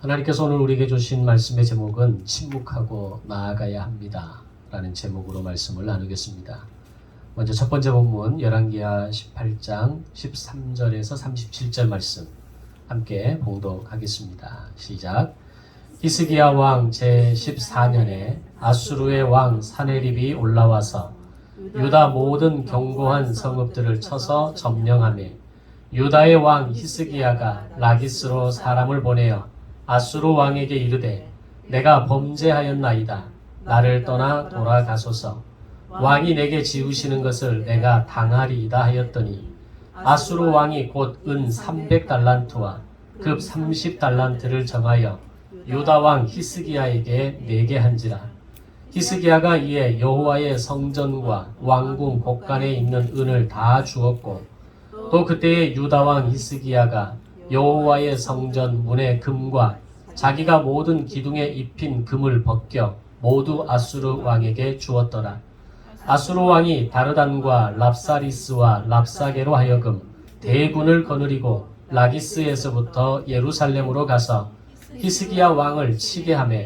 하나님께서 오늘 우리에게 주신 말씀의 제목은 침묵하고 나아가야 합니다 라는 제목으로 말씀을 나누겠습니다. 먼저 첫 번째 본문 열왕기하 18장 13절에서 37절 말씀 함께 봉독하겠습니다. 시작. 히스기야 왕 제14년에 아수르의 왕 사네립이 올라와서 유다 모든 견고한 성읍들을 쳐서 점령하며 유다의 왕 히스기야가 라기스로 사람을 보내어 아수르 왕에게 이르되 내가 범죄하였나이다. 나를 떠나 돌아가소서. 왕이 내게 지우시는 것을 내가 당하리이다 하였더니 아수르 왕이 곧 은 300달란트와 급 30달란트를 정하여 유다 왕 히스기야에게 내게 한지라. 히스기야가 이에 여호와의 성전과 왕궁 곳간에 있는 은을 다 주었고 또 그때에 유다 왕 히스기야가 여호와의 성전 문의 금과 자기가 모든 기둥에 입힌 금을 벗겨 모두 아수르 왕에게 주었더라. 아수르 왕이 다르단과 랍사리스와 랍사게로 하여금 대군을 거느리고 라기스에서부터 예루살렘으로 가서 히스기야 왕을 치게 하며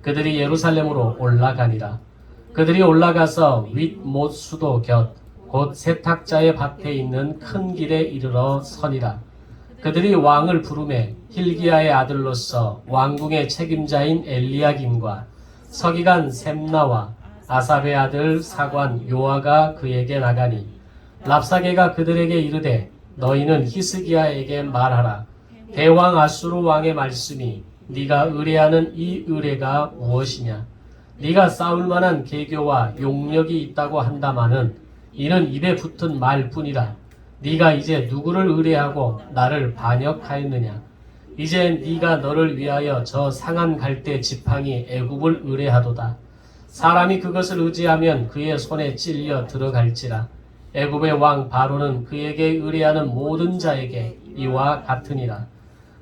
그들이 예루살렘으로 올라가니라. 그들이 올라가서 윗못 수도 곁 곧 세탁자의 밭에 있는 큰 길에 이르러 서니라. 그들이 왕을 부르매 hil기야의 아들로서 왕궁의 책임자인 엘리야김과 서기관 셈나와 아삽의 아들 사관 요아가 그에게 나가니 랍사게가 그들에게 이르되 너희는 히스기야에게 말하라. 대왕 아수르 왕의 말씀이 네가 의뢰하는 이 의뢰가 무엇이냐. 네가 싸울 만한 계교와 용력이 있다고 한다마는 이는 입에 붙은 말뿐이라. 네가 이제 누구를 의뢰하고 나를 반역하였느냐. 이제 네가 너를 위하여 저 상한 갈대 지팡이 애굽을 의뢰하도다. 사람이 그것을 의지하면 그의 손에 찔려 들어갈지라. 애굽의 왕 바로는 그에게 의뢰하는 모든 자에게 이와 같으니라.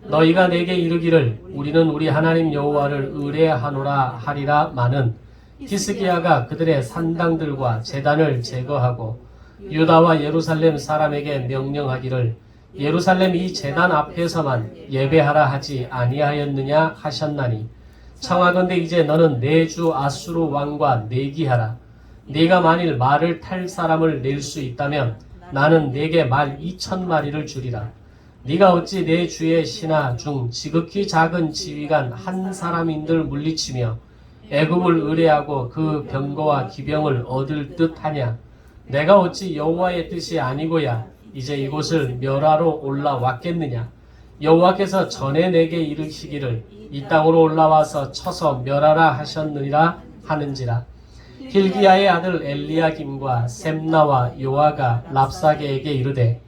너희가 내게 이르기를 우리는 우리 하나님 여호와를 의뢰하노라 하리라 마는 히스기야가 그들의 산당들과 제단을 제거하고 유다와 예루살렘 사람에게 명령하기를 예루살렘 이 제단 앞에서만 예배하라 하지 아니하였느냐 하셨나니 청하건대 이제 너는 내 주 아수르 왕과 내기하라. 네가 만일 말을 탈 사람을 낼 수 있다면 나는 네게 말 2,000마리를 주리라. 네가 어찌 내 주의 신하 중 지극히 작은 지휘관 한 사람인들 물리치며 애굽을 의뢰하고 그 병거와 기병을 얻을 듯하냐. 내가 어찌 여호와의 뜻이 아니고야 이제 이곳을 멸하러 올라왔겠느냐. 여호와께서 전에 내게 이르시기를 이 땅으로 올라와서 쳐서 멸하라 하셨느니라 하는지라. hil기야의 아들 엘리야김과 셈나와 요아가 랍사게에게 이르되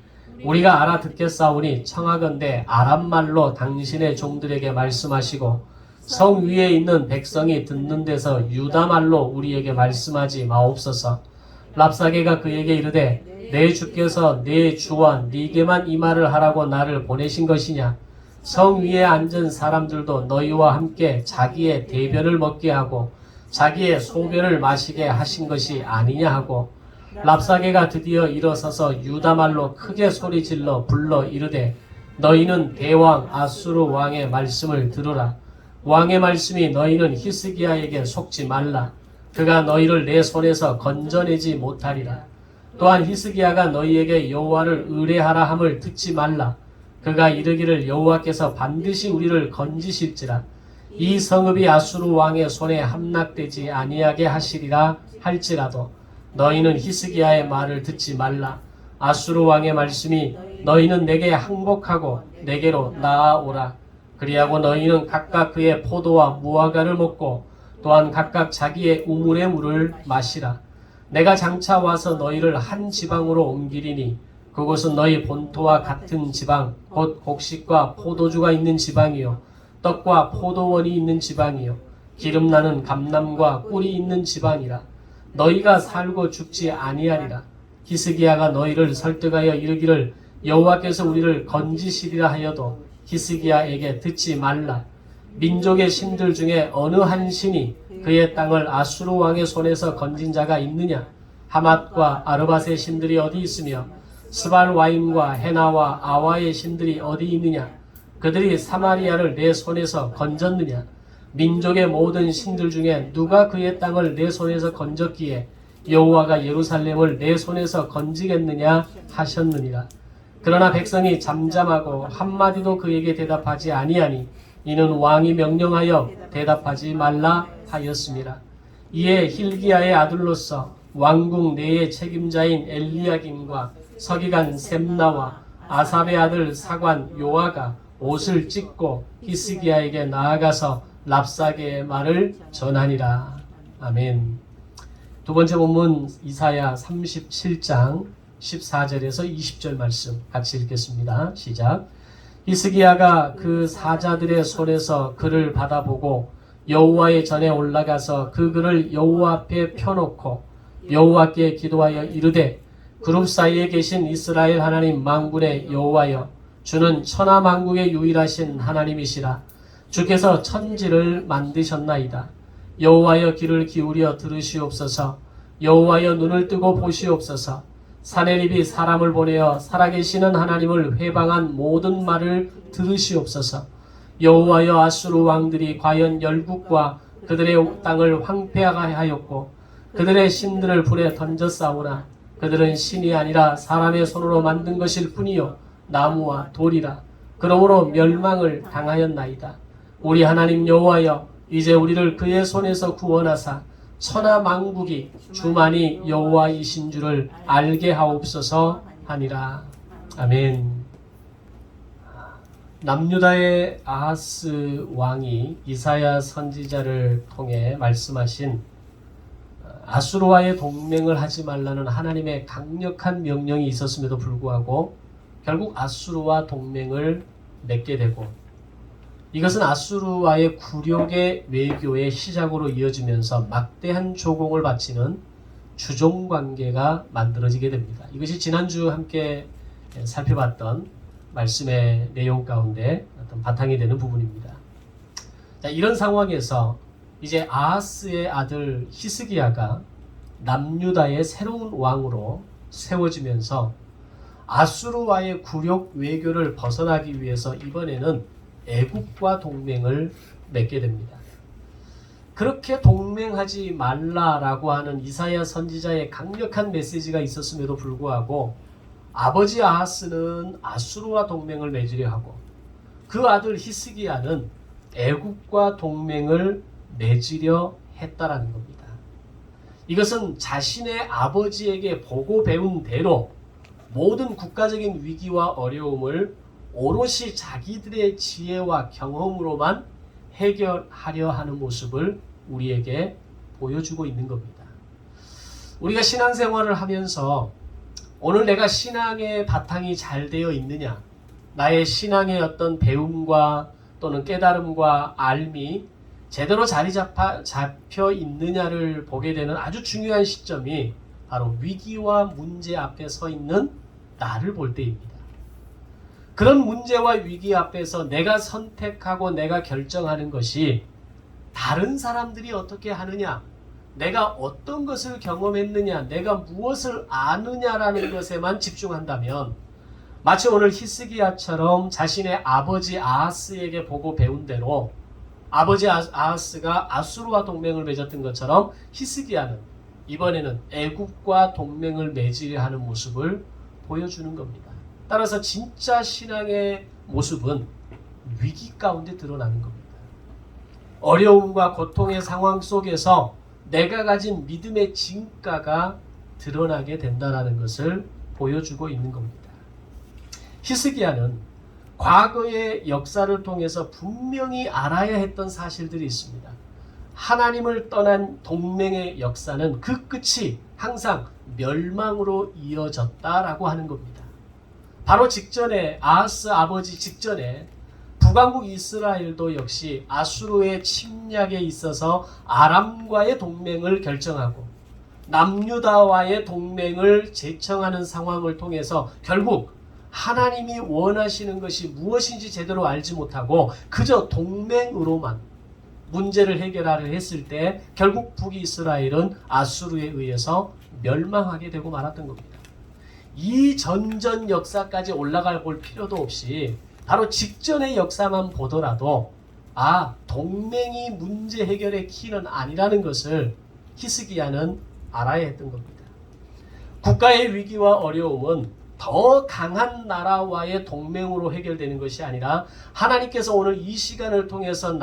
우리가 알아듣겠사오니 청하건대 아람말로 당신의 종들에게 말씀하시고 성 위에 있는 백성이 듣는 데서 유다말로 우리에게 말씀하지 마옵소서. 랍사게가 그에게 이르되 내 주께서 내 주와 네게만 이 말을 하라고 나를 보내신 것이냐. 성 위에 앉은 사람들도 너희와 함께 자기의 대변을 먹게 하고 자기의 소변을 마시게 하신 것이 아니냐 하고 랍사게가 드디어 일어서서 유다말로 크게 소리질러 불러 이르되 너희는 대왕 아수르 왕의 말씀을 들으라. 왕의 말씀이 너희는 히스기야에게 속지 말라. 그가 너희를 내 손에서 건져내지 못하리라. 또한 히스기야가 너희에게 여호와를 의뢰하라 함을 듣지 말라. 그가 이르기를 여호와께서 반드시 우리를 건지실지라. 이 성읍이 아수르 왕의 손에 함락되지 아니하게 하시리라 할지라도 너희는 히스기야의 말을 듣지 말라. 아수르 왕의 말씀이 너희는 내게 항복하고 내게로 나아오라. 그리하고 너희는 각각 그의 포도와 무화과를 먹고 또한 각각 자기의 우물의 물을 마시라. 내가 장차 와서 너희를 한 지방으로 옮기리니 그곳은 너희 본토와 같은 지방 곧 곡식과 포도주가 있는 지방이요 떡과 포도원이 있는 지방이요 기름나는 감람과 꿀이 있는 지방이라. 너희가 살고 죽지 아니하리라. 히스기야가 너희를 설득하여 이르기를 여호와께서 우리를 건지시리라 하여도 히스기야에게 듣지 말라. 민족의 신들 중에 어느 한 신이 그의 땅을 아수르 왕의 손에서 건진 자가 있느냐. 하맛과 아르밧의 신들이 어디 있으며 스발와임과 헤나와 아와의 신들이 어디 있느냐. 그들이 사마리아를 내 손에서 건졌느냐? 민족의 모든 신들 중에 누가 그의 땅을 내 손에서 건졌기에 여호와가 예루살렘을 내 손에서 건지겠느냐 하셨느니라. 그러나 백성이 잠잠하고 한마디도 그에게 대답하지 아니하니 이는 왕이 명령하여 대답하지 말라 하였습니다. 이에 hil기야의 아들로서 왕궁 내의 책임자인 엘리야김과 서기관 셈나와 아삽의 아들 사관 요아가 옷을 찢고 히스기야에게 나아가서 랍사게의 말을 전하니라. 아멘. 두 번째 본문 이사야 37장 14절에서 20절 말씀 같이 읽겠습니다. 시작. 히스기야가 그 사자들의 손에서 글을 받아보고 여호와의 전에 올라가서 그 글을 여호와 앞에 펴놓고 여호와께 기도하여 이르되 그룹 사이에 계신 이스라엘 하나님 만군의 여호와여, 주는 천하 만국의 유일하신 하나님이시라. 주께서 천지를 만드셨나이다. 여호와여, 귀를 기울여 들으시옵소서. 여호와여, 눈을 뜨고 보시옵소서. 사내립이 사람을 보내어 살아계시는 하나님을 회방한 모든 말을 들으시옵소서. 여호와여, 아수르 왕들이 과연 열국과 그들의 땅을 황폐하게 하였고 그들의 신들을 불에 던졌사오나 그들은 신이 아니라 사람의 손으로 만든 것일 뿐이요 나무와 돌이라. 그러므로 멸망을 당하였나이다. 우리 하나님 여호와여, 이제 우리를 그의 손에서 구원하사 천하 만국이 주만이 여호와이신 줄을 알게 하옵소서 하니라. 아멘. 남유다의 아하스 왕이 이사야 선지자를 통해 말씀하신 아수르와의 동맹을 하지 말라는 하나님의 강력한 명령이 있었음에도 불구하고 결국 아수르와 동맹을 맺게 되고, 이것은 아수르와의 굴욕의 외교의 시작으로 이어지면서 막대한 조공을 바치는 주종관계가 만들어지게 됩니다. 이것이 지난주 함께 살펴봤던 말씀의 내용 가운데 어떤 바탕이 되는 부분입니다. 자, 이런 상황에서 이제 아하스의 아들 히스기야가 남유다의 새로운 왕으로 세워지면서 아수르와의 굴욕 외교를 벗어나기 위해서 이번에는 애국과 동맹을 맺게 됩니다. 그렇게 동맹하지 말라라고 하는 이사야 선지자의 강력한 메시지가 있었음에도 불구하고 아버지 아하스는 아수르와 동맹을 맺으려 하고 그 아들 히스기야는 애국과 동맹을 맺으려 했다라는 겁니다. 이것은 자신의 아버지에게 보고 배운 대로 모든 국가적인 위기와 어려움을 오롯이 자기들의 지혜와 경험으로만 해결하려 하는 모습을 우리에게 보여주고 있는 겁니다. 우리가 신앙생활을 하면서 오늘 내가 신앙의 바탕이 잘 되어 있느냐, 나의 신앙의 어떤 배움과 또는 깨달음과 알미 제대로 자리 잡혀 있느냐를 보게 되는 아주 중요한 시점이 바로 위기와 문제 앞에 서 있는 나를 볼 때입니다. 그런 문제와 위기 앞에서 내가 선택하고 내가 결정하는 것이 다른 사람들이 어떻게 하느냐, 내가 어떤 것을 경험했느냐, 내가 무엇을 아느냐라는 것에만 집중한다면 마치 오늘 히스기야처럼 자신의 아버지 아하스에게 보고 배운 대로 아버지 아하스가 아수르와 동맹을 맺었던 것처럼 히스기야는 이번에는 애국과 동맹을 맺으려 하는 모습을 보여주는 겁니다. 따라서 진짜 신앙의 모습은 위기 가운데 드러나는 겁니다. 어려움과 고통의 상황 속에서 내가 가진 믿음의 진가가 드러나게 된다는 것을 보여주고 있는 겁니다. 히스기야는 과거의 역사를 통해서 분명히 알아야 했던 사실들이 있습니다. 하나님을 떠난 동맹의 역사는 그 끝이 항상 멸망으로 이어졌다라고 하는 겁니다. 바로 직전에 아하스 아버지 직전에 북왕국 이스라엘도 역시 아수르의 침략에 있어서 아람과의 동맹을 결정하고 남유다와의 동맹을 제청하는 상황을 통해서 결국 하나님이 원하시는 것이 무엇인지 제대로 알지 못하고 그저 동맹으로만 문제를 해결하려 했을 때 결국 북이스라엘은 아수르에 의해서 멸망하게 되고 말았던 겁니다. 이 전전 역사까지 올라갈 볼 필요도 없이 바로 직전의 역사만 보더라도 동맹이 문제 해결의 키는 아니라는 것을 히스기야는 알아야 했던 겁니다. 국가의 위기와 어려움은 더 강한 나라와의 동맹으로 해결되는 것이 아니라 하나님께서 오늘 이 시간을 통해서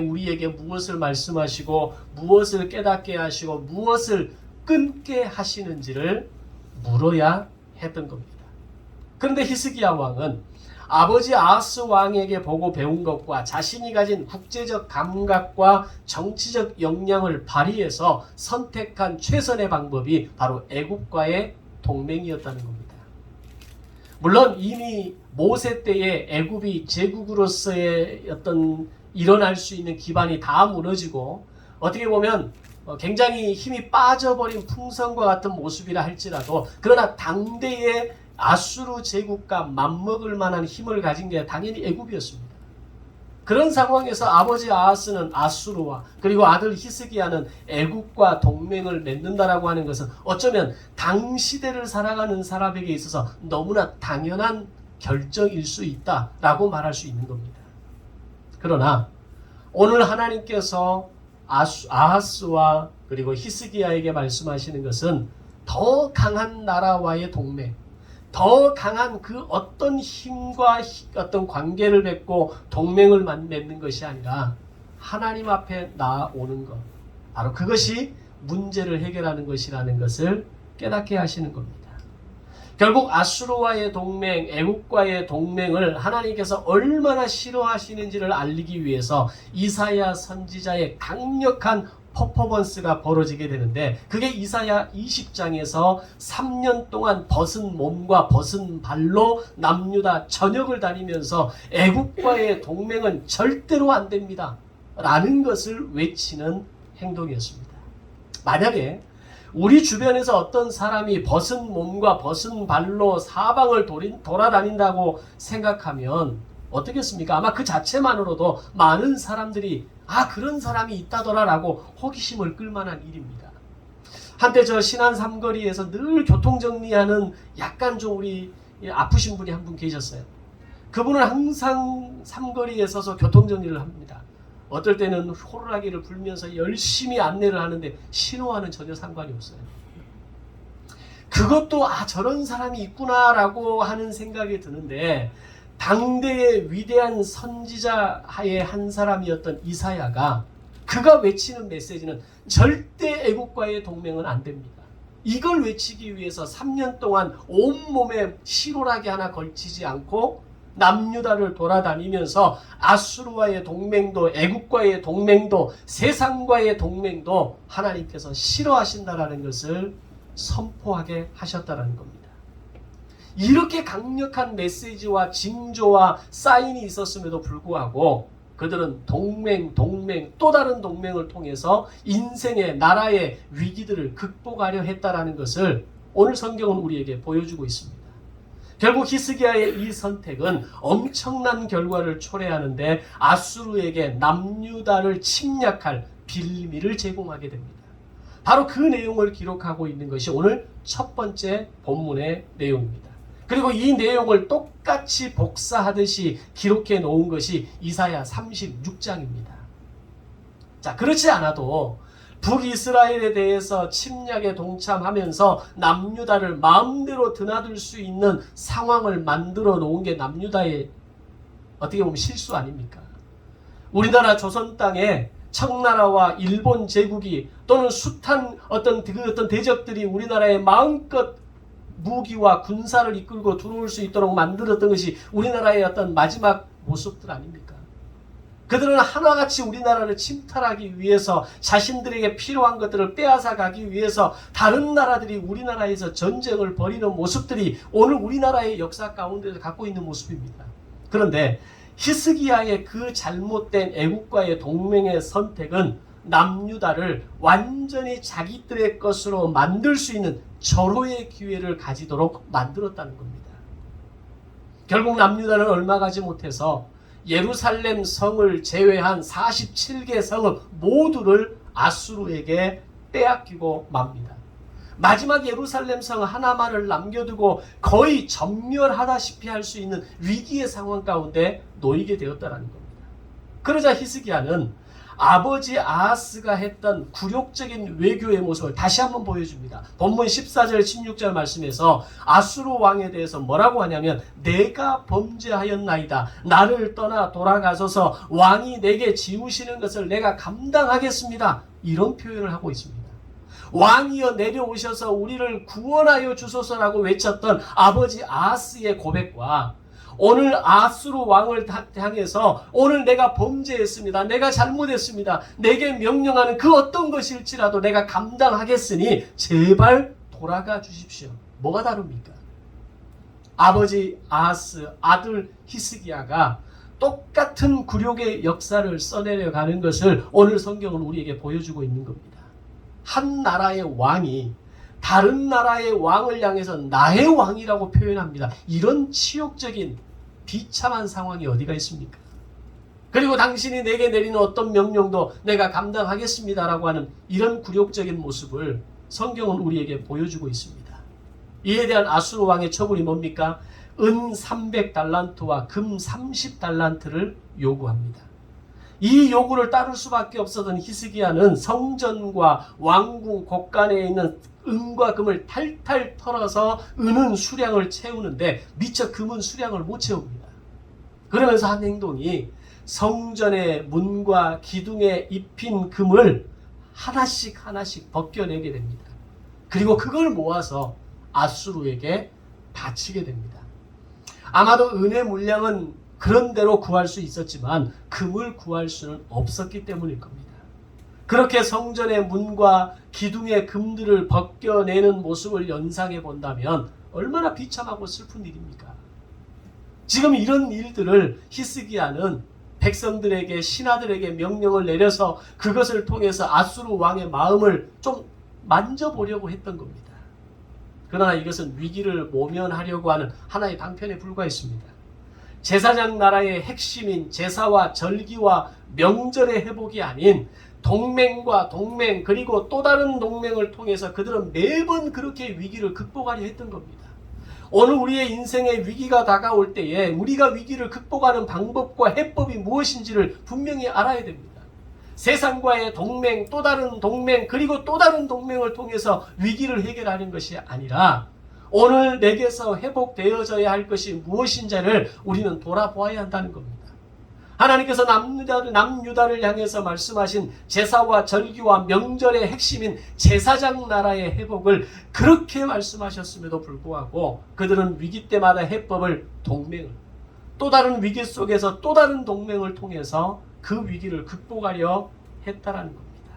우리에게 무엇을 말씀하시고 무엇을 깨닫게 하시고 무엇을 끊게 하시는지를 물어야 했던 겁니다. 그런데 히스기야 왕은 아버지 아하스 왕에게 보고 배운 것과 자신이 가진 국제적 감각과 정치적 역량을 발휘해서 선택한 최선의 방법이 바로 애굽과의 동맹이었다는 겁니다. 물론 이미 모세 때에 애굽이 제국으로서의 일어날 수 있는 기반이 다 무너지고 어떻게 보면 굉장히 힘이 빠져버린 풍선과 같은 모습이라 할지라도 그러나 당대의 아수르 제국과 맞먹을 만한 힘을 가진 게 당연히 애굽이었습니다. 그런 상황에서 아버지 아하스는 아수르와 그리고 아들 히스기야는 애굽과 동맹을 맺는다라고 하는 것은 어쩌면 당시대를 살아가는 사람에게 있어서 너무나 당연한 결정일 수 있다라고 말할 수 있는 겁니다. 그러나 오늘 하나님께서 아하스와 그리고 히스기야에게 말씀하시는 것은 더 강한 나라와의 동맹, 더 강한 그 어떤 힘과 어떤 관계를 맺고 동맹을 맺는 것이 아니라 하나님 앞에 나아오는 것, 바로 그것이 문제를 해결하는 것이라는 것을 깨닫게 하시는 겁니다. 결국 아수르와의 동맹, 애국과의 동맹을 하나님께서 얼마나 싫어하시는지를 알리기 위해서 이사야 선지자의 강력한 퍼포먼스가 벌어지게 되는데 그게 이사야 20장에서 3년 동안 벗은 몸과 벗은 발로 남유다 전역을 다니면서 애국과의 동맹은 절대로 안 됩니다 라는 것을 외치는 행동이었습니다. 만약에 우리 주변에서 어떤 사람이 벗은 몸과 벗은 발로 사방을 돌아다닌다고 생각하면 어떻겠습니까? 아마 그 자체만으로도 많은 사람들이 그런 사람이 있다더라 라고 호기심을 끌만한 일입니다. 한때 저 신안 삼거리에서 늘 교통정리하는 약간 좀 우리 아프신 분이 한 분 계셨어요. 그분은 항상 삼거리에 서서 교통정리를 합니다. 어떨 때는 호루라기를 불면서 열심히 안내를 하는데 신호와는 전혀 상관이 없어요. 그것도 저런 사람이 있구나라고 하는 생각이 드는데 당대의 위대한 선지자의 한 사람이었던 이사야가 그가 외치는 메시지는 절대 애국과의 동맹은 안 됩니다. 이걸 외치기 위해서 3년 동안 온몸에 시로라기 하나 걸치지 않고 남유다를 돌아다니면서 아수르와의 동맹도 애국과의 동맹도 세상과의 동맹도 하나님께서 싫어하신다라는 것을 선포하게 하셨다라는 겁니다. 이렇게 강력한 메시지와 징조와 사인이 있었음에도 불구하고 그들은 동맹 또 다른 동맹을 통해서 인생의 나라의 위기들을 극복하려 했다라는 것을 오늘 성경은 우리에게 보여주고 있습니다. 결국 히스기야의 이 선택은 엄청난 결과를 초래하는데 아수르에게 남유다를 침략할 빌미를 제공하게 됩니다. 바로 그 내용을 기록하고 있는 것이 오늘 첫 번째 본문의 내용입니다. 그리고 이 내용을 똑같이 복사하듯이 기록해 놓은 것이 이사야 36장입니다. 자, 그렇지 않아도 북이스라엘에 대해서 침략에 동참하면서 남유다를 마음대로 드나들 수 있는 상황을 만들어 놓은 게 남유다의 어떻게 보면 실수 아닙니까? 우리나라 조선 땅에 청나라와 일본 제국이 또는 숱한 어떤 대적들이 우리나라에 마음껏 무기와 군사를 이끌고 들어올 수 있도록 만들었던 것이 우리나라의 어떤 마지막 모습들 아닙니까? 그들은 하나같이 우리나라를 침탈하기 위해서 자신들에게 필요한 것들을 빼앗아 가기 위해서 다른 나라들이 우리나라에서 전쟁을 벌이는 모습들이 오늘 우리나라의 역사 가운데서 갖고 있는 모습입니다. 그런데 히스기야의 그 잘못된 애국과의 동맹의 선택은 남유다를 완전히 자기들의 것으로 만들 수 있는 절호의 기회를 가지도록 만들었다는 겁니다. 결국 남유다는 얼마 가지 못해서 예루살렘 성을 제외한 47개 성을 모두를 아수르에게 빼앗기고 맙니다. 마지막 예루살렘 성 하나만을 남겨두고 거의 전멸하다시피 할 수 있는 위기의 상황 가운데 놓이게 되었다는 겁니다. 그러자 히스기야는 아버지 아하스가 했던 굴욕적인 외교의 모습을 다시 한번 보여줍니다. 본문 14절 16절 말씀에서 아수르 왕에 대해서 뭐라고 하냐면 내가 범죄하였나이다. 나를 떠나 돌아가소서. 왕이 내게 지우시는 것을 내가 감당하겠습니다. 이런 표현을 하고 있습니다. 왕이여 내려오셔서 우리를 구원하여 주소서라고 외쳤던 아버지 아하스의 고백과 오늘 아수르 왕을 향해서 오늘 내가 범죄했습니다. 내가 잘못했습니다. 내게 명령하는 그 어떤 것일지라도 내가 감당하겠으니 제발 돌아가 주십시오. 뭐가 다릅니까? 아버지 아하스, 아들 히스기야가 똑같은 굴욕의 역사를 써내려가는 것을 오늘 성경은 우리에게 보여주고 있는 겁니다. 한 나라의 왕이 다른 나라의 왕을 향해서 나의 왕이라고 표현합니다. 이런 치욕적인 비참한 상황이 어디가 있습니까? 그리고 당신이 내게 내리는 어떤 명령도 내가 감당하겠습니다라고 하는 이런 굴욕적인 모습을 성경은 우리에게 보여주고 있습니다. 이에 대한 아수르 왕의 처분이 뭡니까? 은 300달란트와 금 30달란트를 요구합니다. 이 요구를 따를 수밖에 없었던 히스기야는 성전과 왕궁 곳간에 있는 은과 금을 탈탈 털어서 은은 수량을 채우는데 미처 금은 수량을 못 채웁니다. 그러면서 한 행동이 성전의 문과 기둥에 입힌 금을 하나씩 벗겨내게 됩니다. 그리고 그걸 모아서 아수르에게 바치게 됩니다. 아마도 은의 물량은 그런 대로 구할 수 있었지만 금을 구할 수는 없었기 때문일 겁니다. 그렇게 성전의 문과 기둥의 금들을 벗겨내는 모습을 연상해 본다면 얼마나 비참하고 슬픈 일입니까? 지금 이런 일들을 히스기야는 백성들에게 신하들에게 명령을 내려서 그것을 통해서 아수르 왕의 마음을 좀 만져보려고 했던 겁니다. 그러나 이것은 위기를 모면하려고 하는 하나의 방편에 불과했습니다. 제사장 나라의 핵심인 제사와 절기와 명절의 회복이 아닌 동맹과 동맹 그리고 또 다른 동맹을 통해서 그들은 매번 그렇게 위기를 극복하려 했던 겁니다. 오늘 우리의 인생의 위기가 다가올 때에 우리가 위기를 극복하는 방법과 해법이 무엇인지를 분명히 알아야 됩니다. 세상과의 동맹, 또 다른 동맹 그리고 또 다른 동맹을 통해서 위기를 해결하는 것이 아니라 오늘 내게서 회복되어져야 할 것이 무엇인지를 우리는 돌아보아야 한다는 겁니다. 하나님께서 남유다를 향해서 말씀하신 제사와 절기와 명절의 핵심인 제사장 나라의 회복을 그렇게 말씀하셨음에도 불구하고 그들은 위기 때마다 해법을 동맹을 또 다른 위기 속에서 또 다른 동맹을 통해서 그 위기를 극복하려 했다라는 겁니다.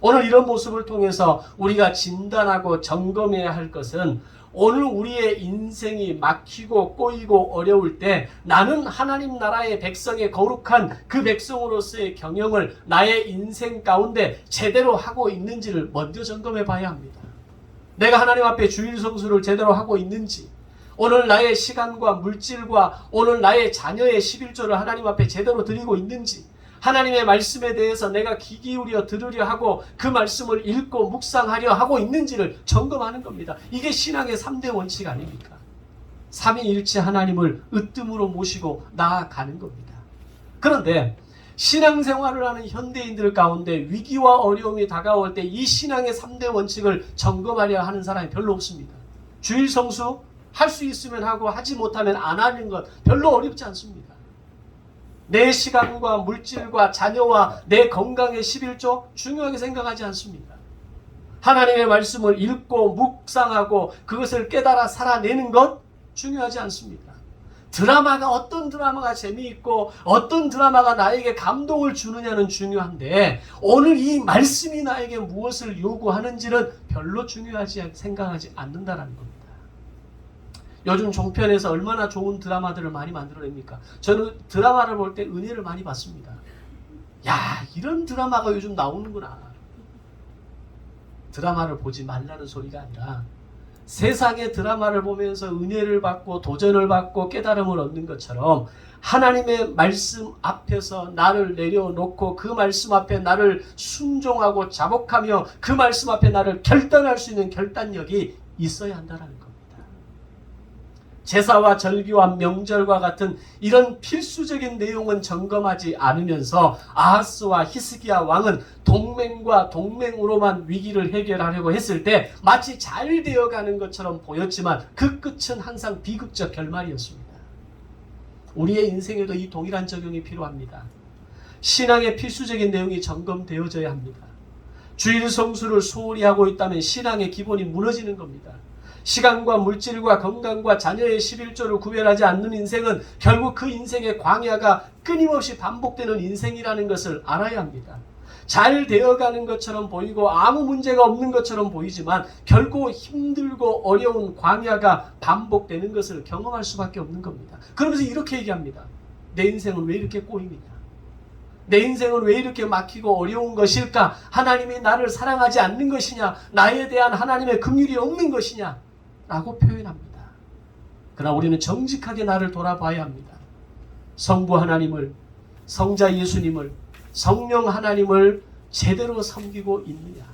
오늘 이런 모습을 통해서 우리가 진단하고 점검해야 할 것은 오늘 우리의 인생이 막히고 꼬이고 어려울 때 나는 하나님 나라의 백성의 거룩한 그 백성으로서의 경영을 나의 인생 가운데 제대로 하고 있는지를 먼저 점검해 봐야 합니다. 내가 하나님 앞에 주일 성수를 제대로 하고 있는지, 오늘 나의 시간과 물질과 오늘 나의 자녀의 11조를 하나님 앞에 제대로 드리고 있는지, 하나님의 말씀에 대해서 내가 귀 기울여 들으려 하고 그 말씀을 읽고 묵상하려 하고 있는지를 점검하는 겁니다. 이게 신앙의 3대 원칙 아닙니까? 삼위일체 하나님을 으뜸으로 모시고 나아가는 겁니다. 그런데 신앙생활을 하는 현대인들 가운데 위기와 어려움이 다가올 때 이 신앙의 3대 원칙을 점검하려 하는 사람이 별로 없습니다. 주일 성수 할 수 있으면 하고 하지 못하면 안 하는 것 별로 어렵지 않습니다. 내 시간과 물질과 자녀와 내 건강의 11조 중요하게 생각하지 않습니다. 하나님의 말씀을 읽고 묵상하고 그것을 깨달아 살아내는 것 중요하지 않습니다. 드라마가 어떤 드라마가 재미있고 어떤 드라마가 나에게 감동을 주느냐는 중요한데 오늘 이 말씀이 나에게 무엇을 요구하는지는 별로 중요하지 생각하지 않는다는 겁니다. 요즘 종편에서 얼마나 좋은 드라마들을 많이 만들어냅니까? 저는 드라마를 볼 때 은혜를 많이 받습니다. 야, 이런 드라마가 요즘 나오는구나. 드라마를 보지 말라는 소리가 아니라 세상의 드라마를 보면서 은혜를 받고 도전을 받고 깨달음을 얻는 것처럼 하나님의 말씀 앞에서 나를 내려놓고 그 말씀 앞에 나를 순종하고 자복하며 그 말씀 앞에 나를 결단할 수 있는 결단력이 있어야 한다는 겁니다. 제사와 절기와 명절과 같은 이런 필수적인 내용은 점검하지 않으면서 아하스와 히스기야 왕은 동맹과 동맹으로만 위기를 해결하려고 했을 때 마치 잘 되어가는 것처럼 보였지만 그 끝은 항상 비극적 결말이었습니다. 우리의 인생에도 이 동일한 적용이 필요합니다. 신앙의 필수적인 내용이 점검되어져야 합니다. 주일 성수를 소홀히 하고 있다면 신앙의 기본이 무너지는 겁니다. 시간과 물질과 건강과 자녀의 11조를 구별하지 않는 인생은 결국 그 인생의 광야가 끊임없이 반복되는 인생이라는 것을 알아야 합니다. 잘 되어가는 것처럼 보이고 아무 문제가 없는 것처럼 보이지만 결국 힘들고 어려운 광야가 반복되는 것을 경험할 수밖에 없는 겁니다. 그러면서 이렇게 얘기합니다. 내 인생은 왜 이렇게 꼬임이냐? 내 인생은 왜 이렇게 막히고 어려운 것일까? 하나님이 나를 사랑하지 않는 것이냐? 나에 대한 하나님의 긍휼이 없는 것이냐? 라고 표현합니다. 그러나 우리는 정직하게 나를 돌아봐야 합니다. 성부 하나님을, 성자 예수님을, 성령 하나님을 제대로 섬기고 있느냐?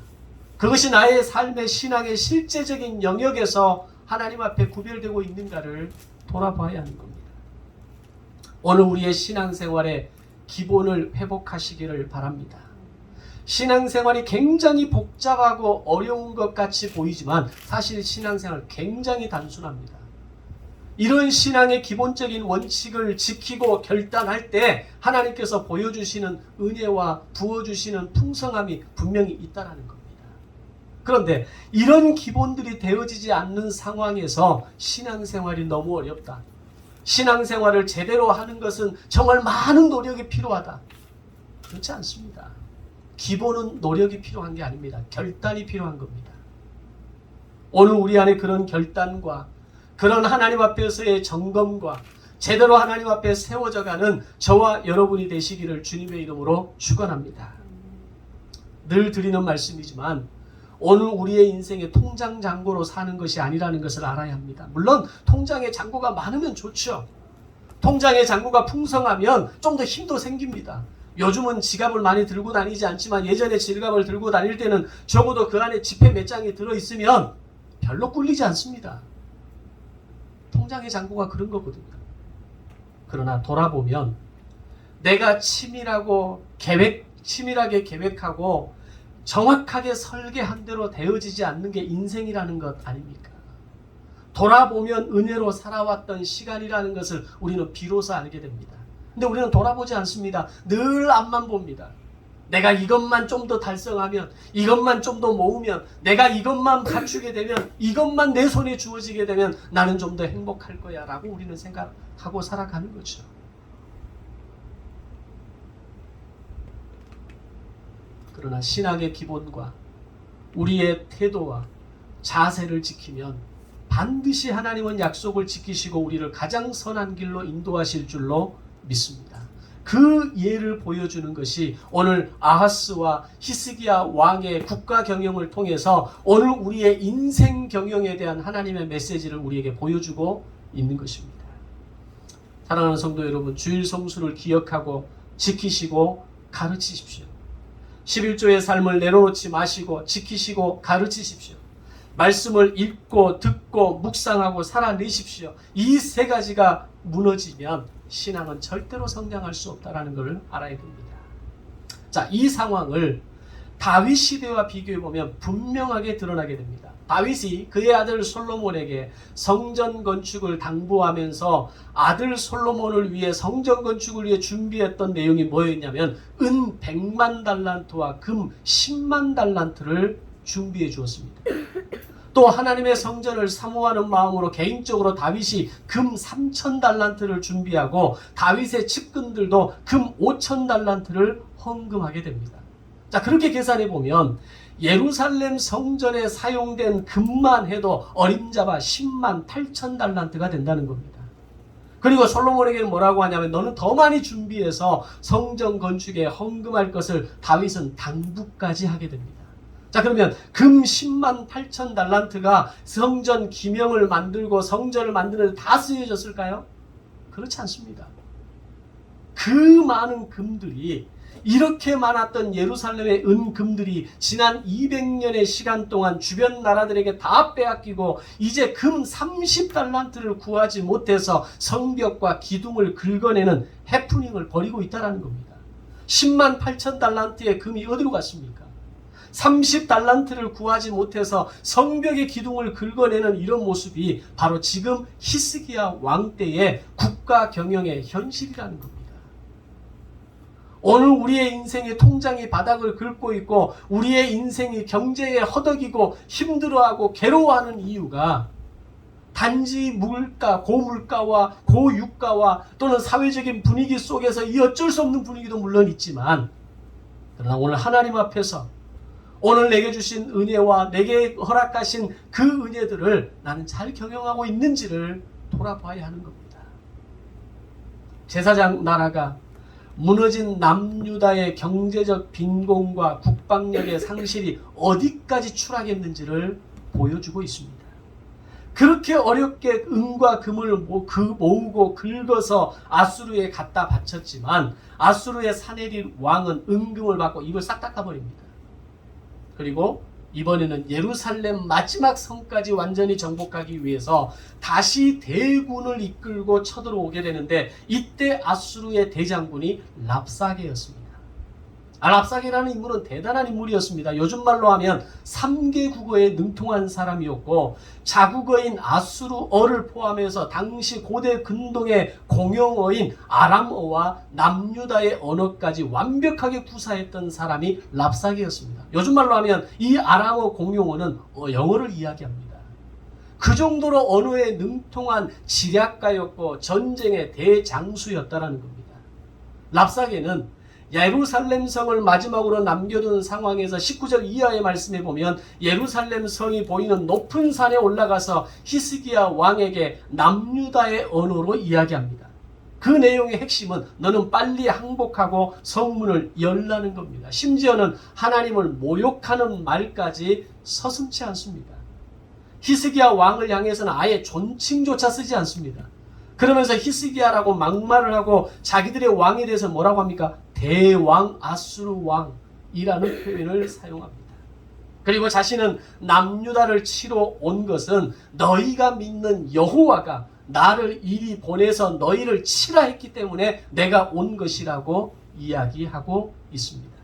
그것이 나의 삶의 신앙의 실제적인 영역에서 하나님 앞에 구별되고 있는가를 돌아봐야 하는 겁니다. 오늘 우리의 신앙생활의 기본을 회복하시기를 바랍니다. 신앙생활이 굉장히 복잡하고 어려운 것 같이 보이지만 사실 신앙생활 굉장히 단순합니다. 이런 신앙의 기본적인 원칙을 지키고 결단할 때 하나님께서 보여주시는 은혜와 부어주시는 풍성함이 분명히 있다는 겁니다. 그런데 이런 기본들이 되어지지 않는 상황에서 신앙생활이 너무 어렵다. 신앙생활을 제대로 하는 것은 정말 많은 노력이 필요하다. 그렇지 않습니다. 기본은 노력이 필요한 게 아닙니다. 결단이 필요한 겁니다. 오늘 우리 안에 그런 결단과 그런 하나님 앞에서의 점검과 제대로 하나님 앞에 세워져가는 저와 여러분이 되시기를 주님의 이름으로 축원합니다. 늘 드리는 말씀이지만 오늘 우리의 인생의 통장 잔고로 사는 것이 아니라는 것을 알아야 합니다. 물론 통장에 잔고가 많으면 좋죠. 통장에 잔고가 풍성하면 좀 더 힘도 생깁니다. 요즘은 지갑을 많이 들고 다니지 않지만 예전에 지갑을 들고 다닐 때는 적어도 그 안에 지폐 몇 장이 들어있으면 별로 꿀리지 않습니다. 통장의 잔고가 그런 거거든요. 그러나 돌아보면 내가 치밀하게 계획하고 정확하게 설계한 대로 되어지지 않는 게 인생이라는 것 아닙니까? 돌아보면 은혜로 살아왔던 시간이라는 것을 우리는 비로소 알게 됩니다. 근데 우리는 돌아보지 않습니다. 늘 앞만 봅니다. 내가 이것만 좀 더 달성하면, 이것만 좀 더 모으면, 내가 이것만 갖추게 되면, 이것만 내 손에 주어지게 되면 나는 좀 더 행복할 거야 라고 우리는 생각하고 살아가는 거죠. 그러나 신앙의 기본과 우리의 태도와 자세를 지키면 반드시 하나님은 약속을 지키시고 우리를 가장 선한 길로 인도하실 줄로 믿습니다. 그 예를 보여주는 것이 오늘 아하스와 히스기야 왕의 국가 경영을 통해서 오늘 우리의 인생 경영에 대한 하나님의 메시지를 우리에게 보여주고 있는 것입니다. 사랑하는 성도 여러분, 주일 성수를 기억하고 지키시고 가르치십시오. 11조의 삶을 내려놓지 마시고 지키시고 가르치십시오. 말씀을 읽고 듣고 묵상하고 살아내십시오. 이 세 가지가 무너지면 신앙은 절대로 성장할 수 없다는 것을 알아야 됩니다. 자, 이 상황을 다윗 시대와 비교해 보면 분명하게 드러나게 됩니다. 다윗이 그의 아들 솔로몬에게 성전 건축을 당부하면서 아들 솔로몬을 위해 성전 건축을 위해 준비했던 내용이 뭐였냐면 은 100만 달란트와 금 10만 달란트를 준비해 주었습니다. 또 하나님의 성전을 사모하는 마음으로 개인적으로 다윗이 금 3천 달란트를 준비하고 다윗의 측근들도 금 5천 달란트를 헌금하게 됩니다. 자, 그렇게 계산해 보면 예루살렘 성전에 사용된 금만 해도 어림잡아 10만 8천 달란트가 된다는 겁니다. 그리고 솔로몬에게는 뭐라고 하냐면 너는 더 많이 준비해서 성전 건축에 헌금할 것을 다윗은 당부까지 하게 됩니다. 자, 그러면 금 10만 8천 달란트가 성전 기명을 만들고 성전을 만드는 데 다 쓰여졌을까요? 그렇지 않습니다. 그 많은 금들이, 이렇게 많았던 예루살렘의 은금들이 지난 200년의 시간 동안 주변 나라들에게 다 빼앗기고 이제 금 30달란트를 구하지 못해서 성벽과 기둥을 긁어내는 해프닝을 벌이고 있다는 겁니다. 10만 8천 달란트의 금이 어디로 갔습니까? 30달란트를 구하지 못해서 성벽의 기둥을 긁어내는 이런 모습이 바로 지금 히스기야 왕 때의 국가 경영의 현실이라는 겁니다. 오늘 우리의 인생의 통장이 바닥을 긁고 있고 우리의 인생이 경제에 허덕이고 힘들어하고 괴로워하는 이유가 단지 물가, 고물가와 고유가와 또는 사회적인 분위기 속에서 이 어쩔 수 없는 분위기도 물론 있지만, 그러나 오늘 하나님 앞에서 오늘 내게 주신 은혜와 내게 허락하신 그 은혜들을 나는 잘 경영하고 있는지를 돌아봐야 하는 겁니다. 제사장 나라가 무너진 남유다의 경제적 빈곤과 국방력의 상실이 어디까지 추락했는지를 보여주고 있습니다. 그렇게 어렵게 은과 금을 모으고 긁어서 아수르에 갖다 바쳤지만 아수르의 사네립 왕은 은금을 받고 입을 싹 닦아버립니다. 그리고 이번에는 예루살렘 마지막 성까지 완전히 정복하기 위해서 다시 대군을 이끌고 쳐들어오게 되는데, 이때 아수르의 대장군이 랍사게였습니다. 랍사게라는 인물은 대단한 인물이었습니다. 요즘 말로 하면 3개 국어에 능통한 사람이었고, 자국어인 아수르어를 포함해서 당시 고대 근동의 공용어인 아람어와 남유다의 언어까지 완벽하게 구사했던 사람이 랍사게였습니다. 요즘 말로 하면 이 아람어 공용어는 영어를 이야기합니다. 그 정도로 언어에 능통한 지략가였고 전쟁의 대장수였다라는 겁니다. 랍사게는 예루살렘 성을 마지막으로 남겨둔 상황에서 19절 이하의 말씀에 보면 예루살렘 성이 보이는 높은 산에 올라가서 히스기야 왕에게 남유다의 언어로 이야기합니다. 그 내용의 핵심은 너는 빨리 항복하고 성문을 열라는 겁니다. 심지어는 하나님을 모욕하는 말까지 서슴지 않습니다. 히스기야 왕을 향해서는 아예 존칭조차 쓰지 않습니다. 그러면서 히스기야라고 막말을 하고 자기들의 왕에 대해서 뭐라고 합니까? 대왕 아수르 왕이라는 표현을 사용합니다. 그리고 자신은 남유다를 치러 온 것은 너희가 믿는 여호와가 나를 이리 보내서 너희를 치라 했기 때문에 내가 온 것이라고 이야기하고 있습니다.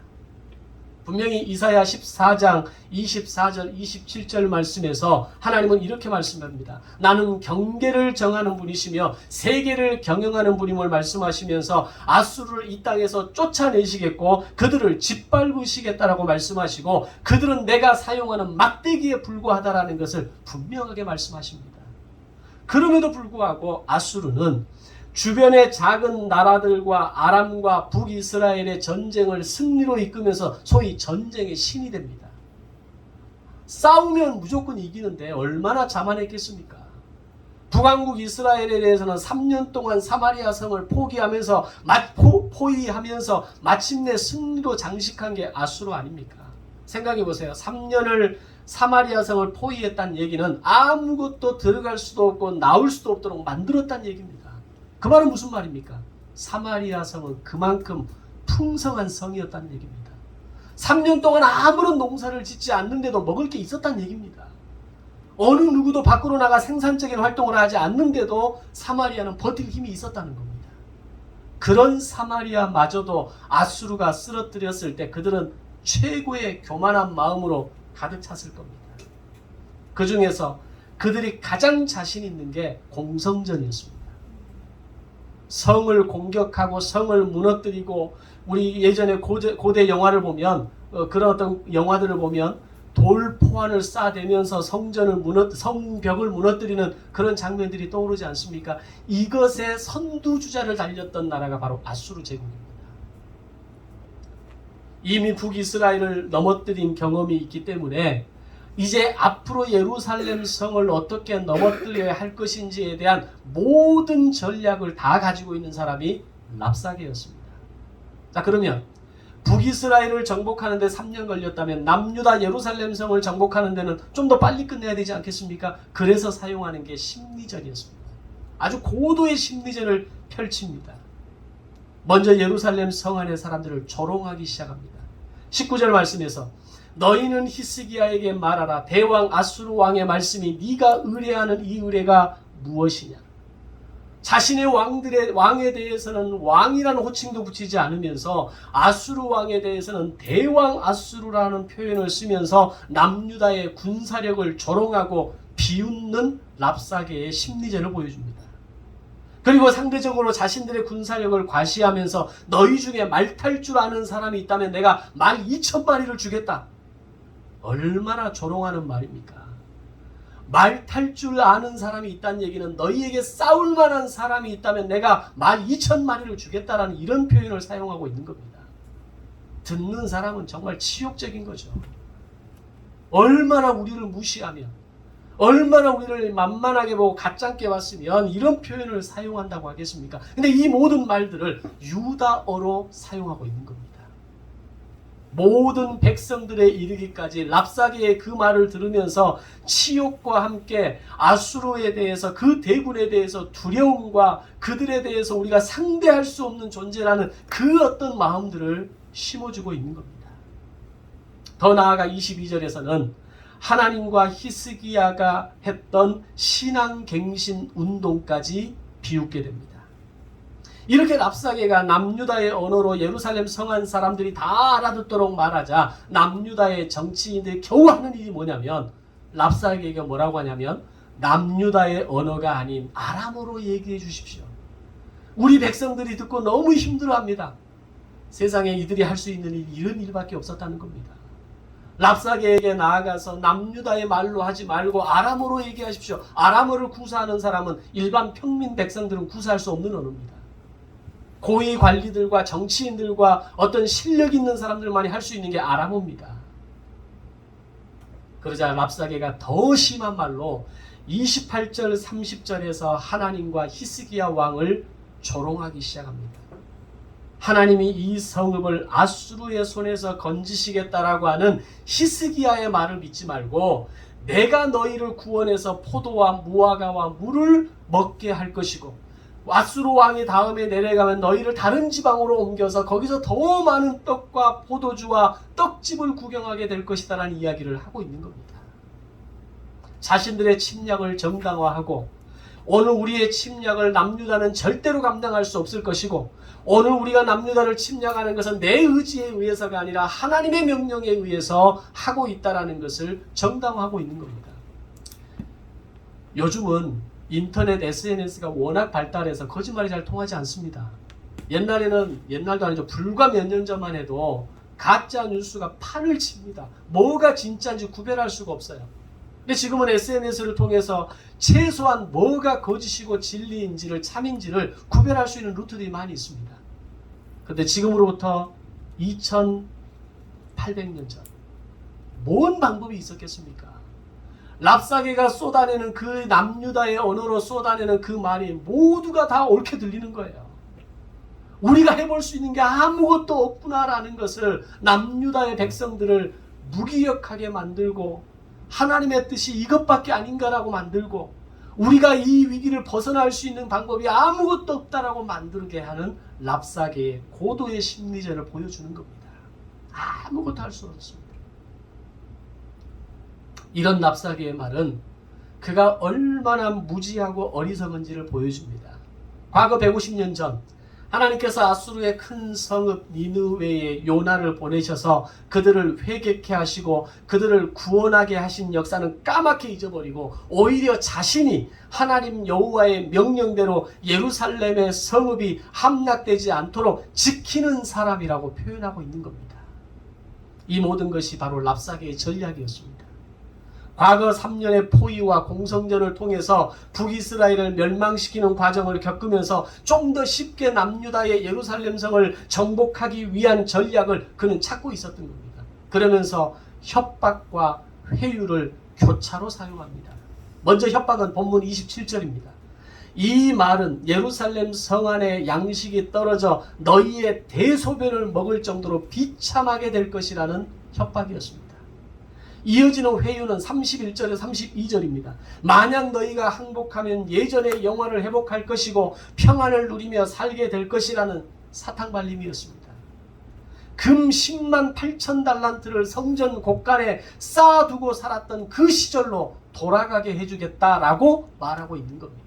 분명히 이사야 14장 24절 27절 말씀에서 하나님은 이렇게 말씀합니다. 나는 경계를 정하는 분이시며 세계를 경영하는 분임을 말씀하시면서 아수르를 이 땅에서 쫓아내시겠고 그들을 짓밟으시겠다라고 말씀하시고 그들은 내가 사용하는 막대기에 불과하다라는 것을 분명하게 말씀하십니다. 그럼에도 불구하고 아수르는 주변의 작은 나라들과 아람과 북이스라엘의 전쟁을 승리로 이끌면서 소위 전쟁의 신이 됩니다. 싸우면 무조건 이기는데 얼마나 자만했겠습니까? 북왕국 이스라엘에 대해서는 3년 동안 사마리아 성을 포기하면서 포위하면서 마침내 승리로 장식한 게 아수르 아닙니까? 생각해 보세요. 3년을 사마리아 성을 포위했다는 얘기는 아무것도 들어갈 수도 없고 나올 수도 없도록 만들었다는 얘기입니다. 그 말은 무슨 말입니까? 사마리아 성은 그만큼 풍성한 성이었다는 얘기입니다. 3년 동안 아무런 농사를 짓지 않는데도 먹을 게 있었다는 얘기입니다. 어느 누구도 밖으로 나가 생산적인 활동을 하지 않는데도 사마리아는 버틸 힘이 있었다는 겁니다. 그런 사마리아마저도 아수르가 쓰러뜨렸을 때 그들은 최고의 교만한 마음으로 가득 찼을 겁니다. 그 중에서 그들이 가장 자신 있는 게 공성전이었습니다. 성을 공격하고 성을 무너뜨리고, 우리 예전에 고대 영화를 보면 그런 어떤 영화들을 보면 돌포환을 쏴대면서 성벽을 무너뜨리는 그런 장면들이 떠오르지 않습니까? 이것에 선두주자를 달렸던 나라가 바로 아수르 제국입니다. 이미 북이스라엘을 넘어뜨린 경험이 있기 때문에 이제 앞으로 예루살렘 성을 어떻게 넘어뜨려야 할 것인지에 대한 모든 전략을 다 가지고 있는 사람이 랍사게였습니다. 자, 그러면 북이스라엘을 정복하는 데 3년 걸렸다면 남유다 예루살렘 성을 정복하는 데는 좀 더 빨리 끝내야 되지 않겠습니까? 그래서 사용하는 게 심리전이었습니다. 아주 고도의 심리전을 펼칩니다. 먼저 예루살렘 성 안의 사람들을 조롱하기 시작합니다. 19절 말씀에서 너희는 히스기야에게 말하라. 대왕 아수르 왕의 말씀이 네가 의뢰하는 이 의뢰가 무엇이냐. 자신의 왕에 대해서는 왕이라는 호칭도 붙이지 않으면서 아수르 왕에 대해서는 대왕 아수르라는 표현을 쓰면서 남유다의 군사력을 조롱하고 비웃는 랍사게의 심리전을 보여줍니다. 그리고 상대적으로 자신들의 군사력을 과시하면서 너희 중에 말 탈 줄 아는 사람이 있다면 내가 말 2,000마리를 주겠다. 얼마나 조롱하는 말입니까? 말 탈 줄 아는 사람이 있다는 얘기는 너희에게 싸울 만한 사람이 있다면 내가 말 2,000마리를 주겠다라는 이런 표현을 사용하고 있는 겁니다. 듣는 사람은 정말 치욕적인 거죠. 얼마나 우리를 무시하며 얼마나 우리를 만만하게 보고 가짱게 봤으면 이런 표현을 사용한다고 하겠습니까? 근데 이 모든 말들을 유다어로 사용하고 있는 겁니다. 모든 백성들에 이르기까지 랍사게의 그 말을 들으면서 치욕과 함께 아수르에 대해서 그 대군에 대해서 두려움과 그들에 대해서 우리가 상대할 수 없는 존재라는 그 어떤 마음들을 심어주고 있는 겁니다. 더 나아가 22절에서는 하나님과 히스기야가 했던 신앙갱신 운동까지 비웃게 됩니다. 이렇게 랍사게가 남유다의 언어로 예루살렘 성안 사람들이 다 알아듣도록 말하자 남유다의 정치인들이 겨우 하는 일이 뭐냐면 랍사게가 뭐라고 하냐면 남유다의 언어가 아닌 아람어로 얘기해 주십시오. 우리 백성들이 듣고 너무 힘들어합니다. 세상에 이들이 할 수 있는 일이 이런 일밖에 없었다는 겁니다. 랍사게에게 나아가서 남유다의 말로 하지 말고 아람어로 얘기하십시오. 아람어를 구사하는 사람은 일반 평민 백성들은 구사할 수 없는 언어입니다. 고위 관리들과 정치인들과 어떤 실력 있는 사람들만이 할 수 있는 게 아람어입니다. 그러자 랍사게가 더 심한 말로 28절 30절에서 하나님과 히스기야 왕을 조롱하기 시작합니다. 하나님이 이 성읍을 아수르의 손에서 건지시겠다라고 하는 히스기야의 말을 믿지 말고 내가 너희를 구원해서 포도와 무화과와 물을 먹게 할 것이고 아수르 왕이 다음에 내려가면 너희를 다른 지방으로 옮겨서 거기서 더 많은 떡과 포도주와 떡집을 구경하게 될 것이다라는 이야기를 하고 있는 겁니다. 자신들의 침략을 정당화하고 오늘 우리의 침략을 남유다는 절대로 감당할 수 없을 것이고 오늘 우리가 남유다를 침략하는 것은 내 의지에 의해서가 아니라 하나님의 명령에 의해서 하고 있다는 것을 정당화하고 있는 겁니다. 요즘은 인터넷 SNS가 워낙 발달해서 거짓말이 잘 통하지 않습니다. 옛날도 아니죠. 불과 몇 년 전만 해도 가짜 뉴스가 판을 칩니다. 뭐가 진짜인지 구별할 수가 없어요. 근데 지금은 SNS를 통해서 최소한 뭐가 거짓이고 진리인지를 참인지를 구별할 수 있는 루트들이 많이 있습니다. 그런데 지금으로부터 2800년 전 뭔 방법이 있었겠습니까? 랍사게가 쏟아내는 그 남유다의 언어로 쏟아내는 그 말이 모두가 다 옳게 들리는 거예요. 우리가 해볼 수 있는 게 아무것도 없구나라는 것을 남유다의 백성들을 무기력하게 만들고 하나님의 뜻이 이것밖에 아닌가라고 만들고 우리가 이 위기를 벗어날 수 있는 방법이 아무것도 없다라고 만들게 하는 랍사게의 고도의 심리전을 보여주는 겁니다. 아무것도 할 수 없습니다. 이런 랍사게의 말은 그가 얼마나 무지하고 어리석은지를 보여줍니다. 과거 150년 전 하나님께서 아수르의 큰 성읍 니느웨에 요나를 보내셔서 그들을 회개케 하시고 그들을 구원하게 하신 역사는 까맣게 잊어버리고 오히려 자신이 하나님 여호와의 명령대로 예루살렘의 성읍이 함락되지 않도록 지키는 사람이라고 표현하고 있는 겁니다. 이 모든 것이 바로 랍사게의 전략이었습니다. 과거 3년의 포위와 공성전을 통해서 북이스라엘을 멸망시키는 과정을 겪으면서 좀 더 쉽게 남유다의 예루살렘 성을 정복하기 위한 전략을 그는 찾고 있었던 겁니다. 그러면서 협박과 회유를 교차로 사용합니다. 먼저 협박은 본문 27절입니다. 이 말은 예루살렘 성 안에 양식이 떨어져 너희의 대소변을 먹을 정도로 비참하게 될 것이라는 협박이었습니다. 이어지는 회유는 31절에 32절입니다. 만약 너희가 항복하면 예전의 영화를 회복할 것이고 평안을 누리며 살게 될 것이라는 사탕발림이었습니다. 금 10만 8천 달란트를 성전 곳간에 쌓아두고 살았던 그 시절로 돌아가게 해주겠다라고 말하고 있는 겁니다.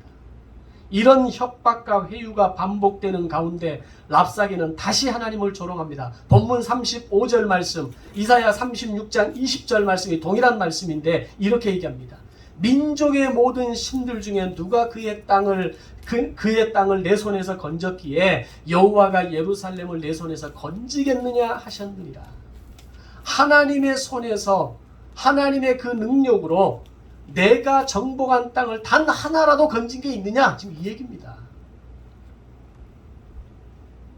이런 협박과 회유가 반복되는 가운데 랍사게는 다시 하나님을 조롱합니다. 본문 35절 말씀, 이사야 36장 20절 말씀이 동일한 말씀인데 이렇게 얘기합니다. 민족의 모든 신들 중에 누가 그의 땅을 내 손에서 건졌기에 여호와가 예루살렘을 내 손에서 건지겠느냐 하셨느니라. 하나님의 손에서 하나님의 그 능력으로 내가 정복한 땅을 단 하나라도 건진 게 있느냐? 지금 이 얘기입니다.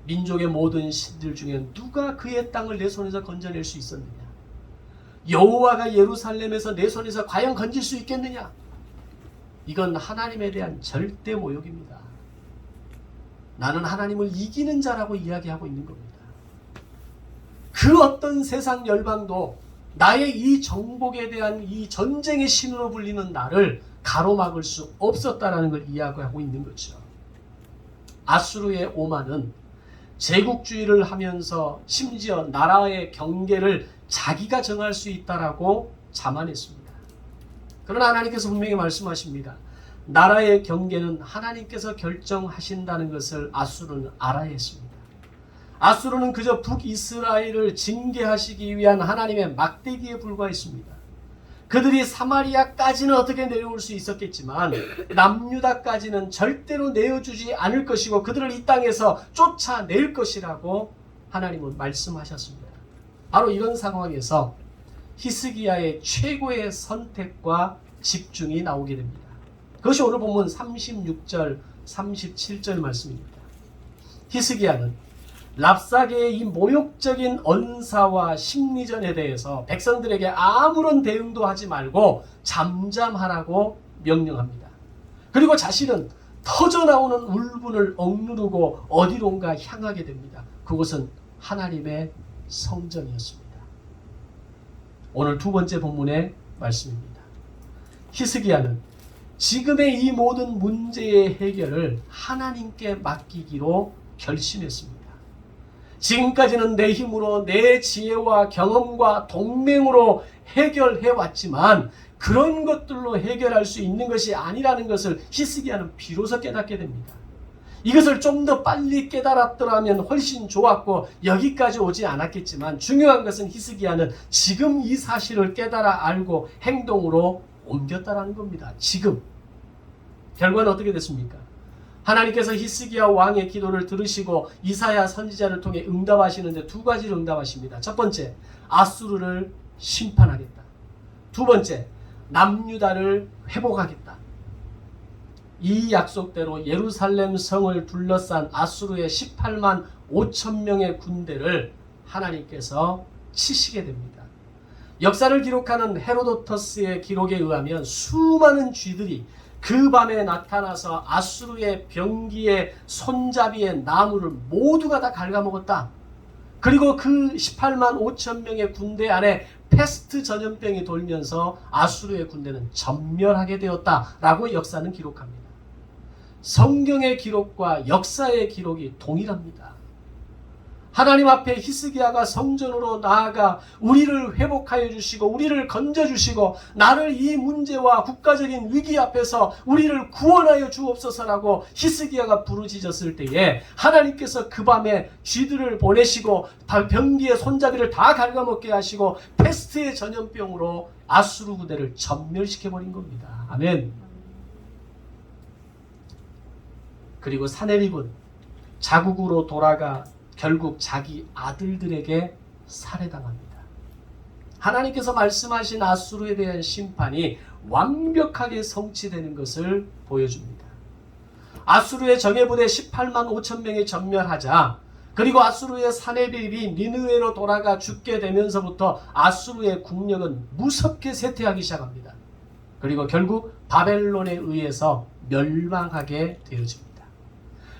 민족의 모든 신들 중에 누가 그의 땅을 내 손에서 건져낼 수 있었느냐? 여호와가 예루살렘에서 내 손에서 과연 건질 수 있겠느냐? 이건 하나님에 대한 절대 모욕입니다. 나는 하나님을 이기는 자라고 이야기하고 있는 겁니다. 그 어떤 세상 열방도 나의 이 정복에 대한 이 전쟁의 신으로 불리는 나를 가로막을 수 없었다라는 걸 이야기하고 있는 거죠. 아수르의 오만은 제국주의를 하면서 심지어 나라의 경계를 자기가 정할 수 있다라고 자만했습니다. 그러나 하나님께서 분명히 말씀하십니다. 나라의 경계는 하나님께서 결정하신다는 것을 아수르는 알아야 했습니다. 아수르는 그저 북이스라엘을 징계하시기 위한 하나님의 막대기에 불과했습니다. 그들이 사마리아까지는 어떻게 내려올 수 있었겠지만 남유다까지는 절대로 내어주지 않을 것이고 그들을 이 땅에서 쫓아낼 것이라고 하나님은 말씀하셨습니다. 바로 이런 상황에서 히스기야의 최고의 선택과 집중이 나오게 됩니다. 그것이 오늘 본문 36절, 37절 말씀입니다. 히스기야는 랍사게의 이 모욕적인 언사와 심리전에 대해서 백성들에게 아무런 대응도 하지 말고 잠잠하라고 명령합니다. 그리고 자신은 터져나오는 울분을 억누르고 어디론가 향하게 됩니다. 그곳은 하나님의 성전이었습니다. 오늘 두 번째 본문의 말씀입니다. 히스기야는 지금의 이 모든 문제의 해결을 하나님께 맡기기로 결심했습니다. 지금까지는 내 힘으로 내 지혜와 경험과 동맹으로 해결해 왔지만 그런 것들로 해결할 수 있는 것이 아니라는 것을 히스기야는 비로소 깨닫게 됩니다. 이것을 좀 더 빨리 깨달았더라면 훨씬 좋았고 여기까지 오지 않았겠지만 중요한 것은 히스기야는 지금 이 사실을 깨달아 알고 행동으로 옮겼다라는 겁니다. 지금. 결과는 어떻게 됐습니까? 하나님께서 히스기야 왕의 기도를 들으시고 이사야 선지자를 통해 응답하시는데 두 가지를 응답하십니다. 첫 번째, 아수르를 심판하겠다. 두 번째, 남유다를 회복하겠다. 이 약속대로 예루살렘 성을 둘러싼 아수르의 18만 5천 명의 군대를 하나님께서 치시게 됩니다. 역사를 기록하는 헤로도터스의 기록에 의하면 수많은 쥐들이 그 밤에 나타나서 아수르의 병기의 손잡이의 나무를 모두가 다 갉아먹었다. 그리고 그 18만 5천 명의 군대 안에 패스트 전염병이 돌면서 아수르의 군대는 전멸하게 되었다라고 역사는 기록합니다. 성경의 기록과 역사의 기록이 동일합니다. 하나님 앞에 히스기야가 성전으로 나아가 우리를 회복하여 주시고 우리를 건져주시고 나를 이 문제와 국가적인 위기 앞에서 우리를 구원하여 주옵소서라고 히스기야가 부르짖었을 때에 하나님께서 그 밤에 쥐들을 보내시고 병기의 손잡이를 다 갉아먹게 하시고 패스트의 전염병으로 아수르 군대를 전멸시켜버린 겁니다. 아멘. 그리고 사네립은 자국으로 돌아가 결국 자기 아들들에게 살해당합니다. 하나님께서 말씀하신 아수르에 대한 심판이 완벽하게 성취되는 것을 보여줍니다. 아수르의 정예부대 18만 5천 명이 전멸하자 그리고 아수르의 사네립이 니느웨로 돌아가 죽게 되면서부터 아수르의 국력은 무섭게 쇠퇴하기 시작합니다. 그리고 결국 바벨론에 의해서 멸망하게 되어집니다.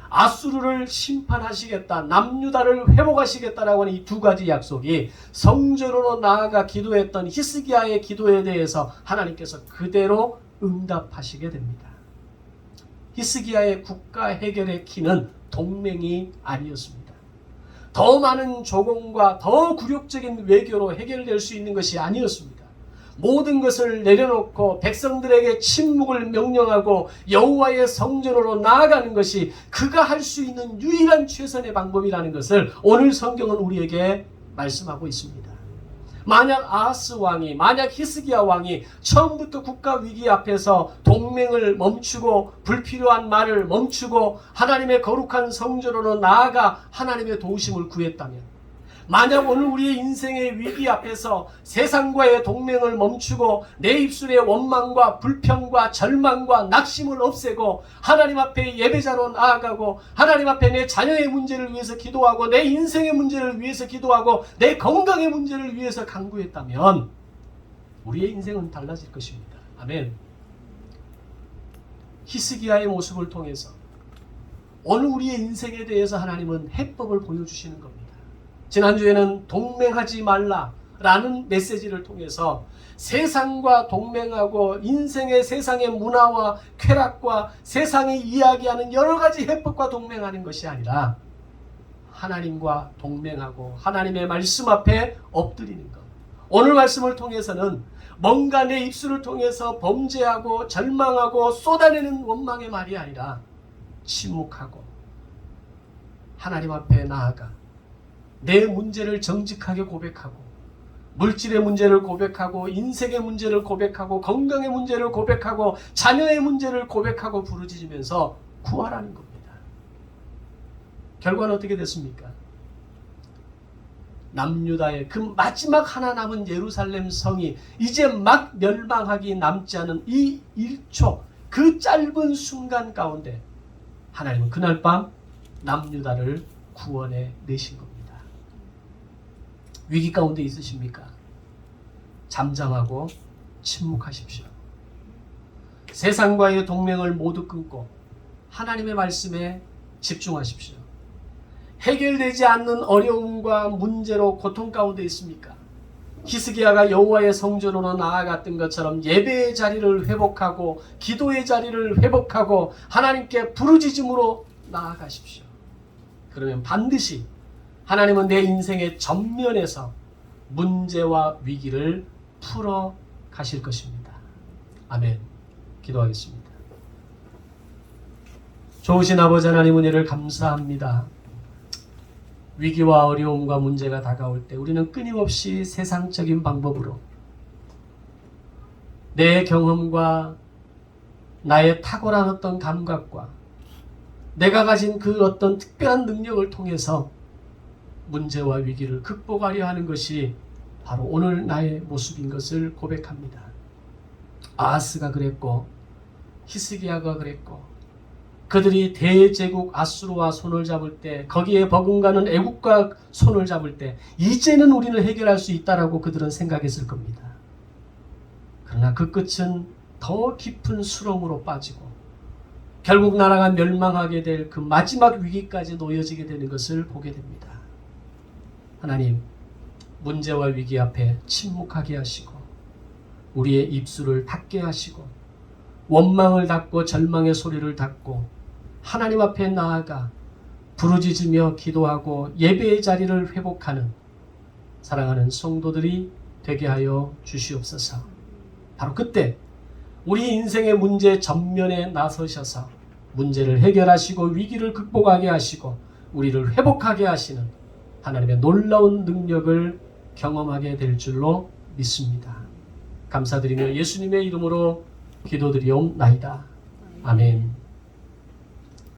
아수르를 심판하시겠다, 남유다를 회복하시겠다라고 하는 이 두 가지 약속이 성전으로 나아가 기도했던 히스기야의 기도에 대해서 하나님께서 그대로 응답하시게 됩니다. 히스기야의 국가 해결의 키는 동맹이 아니었습니다. 더 많은 조공과 더 굴욕적인 외교로 해결될 수 있는 것이 아니었습니다. 모든 것을 내려놓고 백성들에게 침묵을 명령하고 여호와의 성전으로 나아가는 것이 그가 할 수 있는 유일한 최선의 방법이라는 것을 오늘 성경은 우리에게 말씀하고 있습니다. 만약 아하스 왕이, 만약 히스기야 왕이 처음부터 국가 위기 앞에서 동맹을 멈추고 불필요한 말을 멈추고 하나님의 거룩한 성전으로 나아가 하나님의 도우심을 구했다면, 만약 오늘 우리의 인생의 위기 앞에서 세상과의 동맹을 멈추고 내 입술의 원망과 불평과 절망과 낙심을 없애고 하나님 앞에 예배자로 나아가고 하나님 앞에 내 자녀의 문제를 위해서 기도하고 내 인생의 문제를 위해서 기도하고 내 건강의 문제를 위해서 간구했다면 우리의 인생은 달라질 것입니다. 아멘. 히스기야의 모습을 통해서 오늘 우리의 인생에 대해서 하나님은 해법을 보여주시는 겁니다. 지난주에는 동맹하지 말라라는 메시지를 통해서 세상과 동맹하고 인생의 세상의 문화와 쾌락과 세상이 이야기하는 여러 가지 해법과 동맹하는 것이 아니라 하나님과 동맹하고 하나님의 말씀 앞에 엎드리는 것. 오늘 말씀을 통해서는 뭔가 내 입술을 통해서 범죄하고 절망하고 쏟아내는 원망의 말이 아니라 침묵하고 하나님 앞에 나아가 내 문제를 정직하게 고백하고 물질의 문제를 고백하고 인생의 문제를 고백하고 건강의 문제를 고백하고 자녀의 문제를 고백하고 부르짖으면서 구하라는 겁니다. 결과는 어떻게 됐습니까? 남유다의 그 마지막 하나 남은 예루살렘 성이 이제 막 멸망하기 남지 않은 이 1초 그 짧은 순간 가운데 하나님은 그날 밤 남유다를 구원해 내신 겁니다. 위기 가운데 있으십니까? 잠잠하고 침묵하십시오. 세상과의 동맹을 모두 끊고 하나님의 말씀에 집중하십시오. 해결되지 않는 어려움과 문제로 고통 가운데 있습니까? 히스기야가 여호와의 성전으로 나아갔던 것처럼 예배의 자리를 회복하고 기도의 자리를 회복하고 하나님께 부르짖음으로 나아가십시오. 그러면 반드시 하나님은 내 인생의 전면에서 문제와 위기를 풀어 가실 것입니다. 아멘. 기도하겠습니다. 좋으신 아버지 하나님 은혜를 감사합니다. 위기와 어려움과 문제가 다가올 때 우리는 끊임없이 세상적인 방법으로 내 경험과 나의 탁월한 어떤 감각과 내가 가진 그 어떤 특별한 능력을 통해서 문제와 위기를 극복하려 하는 것이 바로 오늘 나의 모습인 것을 고백합니다. 아하스가 그랬고 히스기야가 그랬고 그들이 대제국 아수르와 손을 잡을 때 거기에 버금가는 애국과 손을 잡을 때 이제는 우리는 해결할 수 있다라고 그들은 생각했을 겁니다. 그러나 그 끝은 더 깊은 수렁으로 빠지고 결국 나라가 멸망하게 될 그 마지막 위기까지 놓여지게 되는 것을 보게 됩니다. 하나님, 문제와 위기 앞에 침묵하게 하시고 우리의 입술을 닫게 하시고 원망을 닫고 절망의 소리를 닫고 하나님 앞에 나아가 부르짖으며 기도하고 예배의 자리를 회복하는 사랑하는 성도들이 되게 하여 주시옵소서. 바로 그때 우리 인생의 문제 전면에 나서셔서 문제를 해결하시고 위기를 극복하게 하시고 우리를 회복하게 하시는 하나님의 놀라운 능력을 경험하게 될 줄로 믿습니다. 감사드리며 예수님의 이름으로 기도드리옵나이다. 아멘.